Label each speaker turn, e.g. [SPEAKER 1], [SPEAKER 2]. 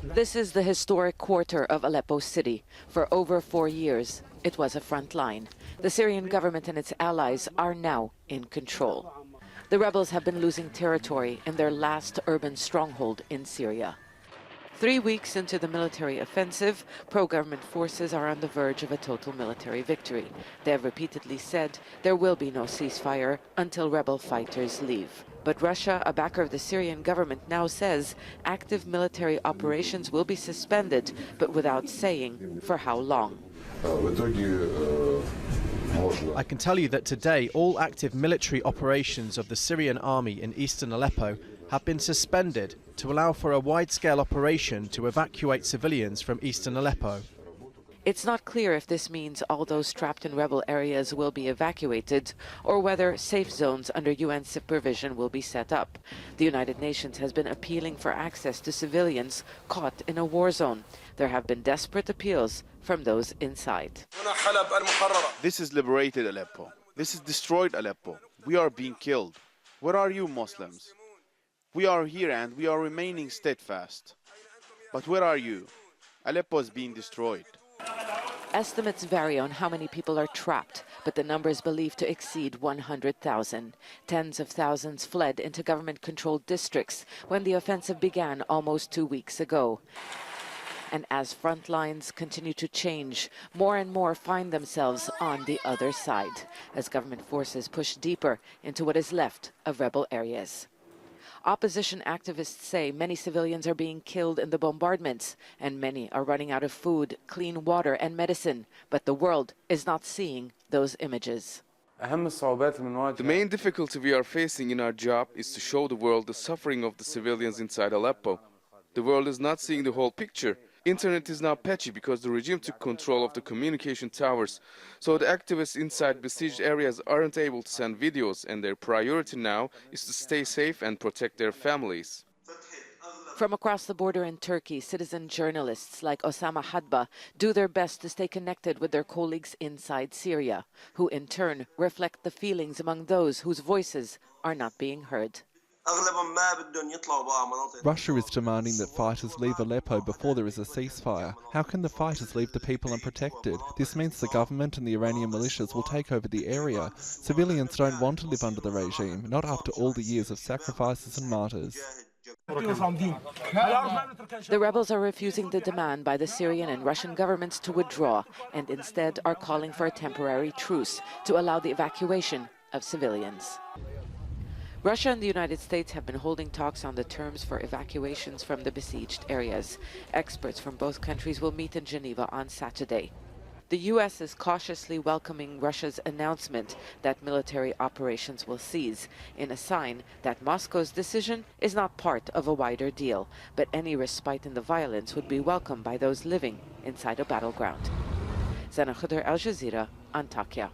[SPEAKER 1] This is the historic quarter of Aleppo city. For over 4 years, it was a front line. The Syrian government and its allies are now in control. The rebels have been losing territory in their last urban stronghold in Syria. 3 weeks into the military offensive, pro-government forces are on the verge of a total military victory. They have repeatedly said there will be no ceasefire until rebel fighters leave. But Russia, a backer of the Syrian government, now says active military operations will be suspended, but without saying for how long.
[SPEAKER 2] I can tell you that today all active military operations of the Syrian army in eastern Aleppo have been suspended to allow for a wide-scale operation to evacuate civilians from eastern Aleppo.
[SPEAKER 1] It's not clear if this means all those trapped in rebel areas will be evacuated or whether safe zones under UN supervision will be set up. The United Nations has been appealing for access to civilians caught in a war zone. There have been desperate appeals from those inside.
[SPEAKER 3] This is liberated Aleppo. This is destroyed Aleppo. We are being killed. Where are you, Muslims? We are here and we are remaining steadfast. But where are you? Aleppo is being destroyed.
[SPEAKER 1] Estimates vary on how many people are trapped, but the number is believed to exceed 100,000. Tens of thousands fled into government-controlled districts when the offensive began almost 2 weeks ago. And as front lines continue to change, more and more find themselves on the other side, as government forces push deeper into what is left of rebel areas. Opposition activists say many civilians are being killed in the bombardments, and many are running out of food, clean water and medicine, but the world is not seeing those images.
[SPEAKER 4] The main difficulty we are facing in our job is to show the world the suffering of the civilians inside Aleppo. The world is not seeing the whole picture. Internet is now patchy because the regime took control of the communication towers. So the activists inside besieged areas aren't able to send videos, and their priority now is to stay safe and protect their families.
[SPEAKER 1] From across the border in Turkey, citizen journalists like Osama Hadba do their best to stay connected with their colleagues inside Syria, who in turn reflect the feelings among those whose voices are not being heard.
[SPEAKER 5] Russia is demanding that fighters leave Aleppo before there is a ceasefire. How can the fighters leave the people unprotected? This means the government and the Iranian militias will take over the area. Civilians don't want to live under the regime, not after all the years of sacrifices and martyrs.
[SPEAKER 1] The rebels are refusing the demand by the Syrian and Russian governments to withdraw, and instead are calling for a temporary truce to allow the evacuation of civilians. Russia and the United States have been holding talks on the terms for evacuations from the besieged areas. Experts from both countries will meet in Geneva on Saturday. The U.S. is cautiously welcoming Russia's announcement that military operations will cease, in a sign that Moscow's decision is not part of a wider deal, but any respite in the violence would be welcomed by those living inside a battleground. Zana Khudr, Al Jazeera, Antakya.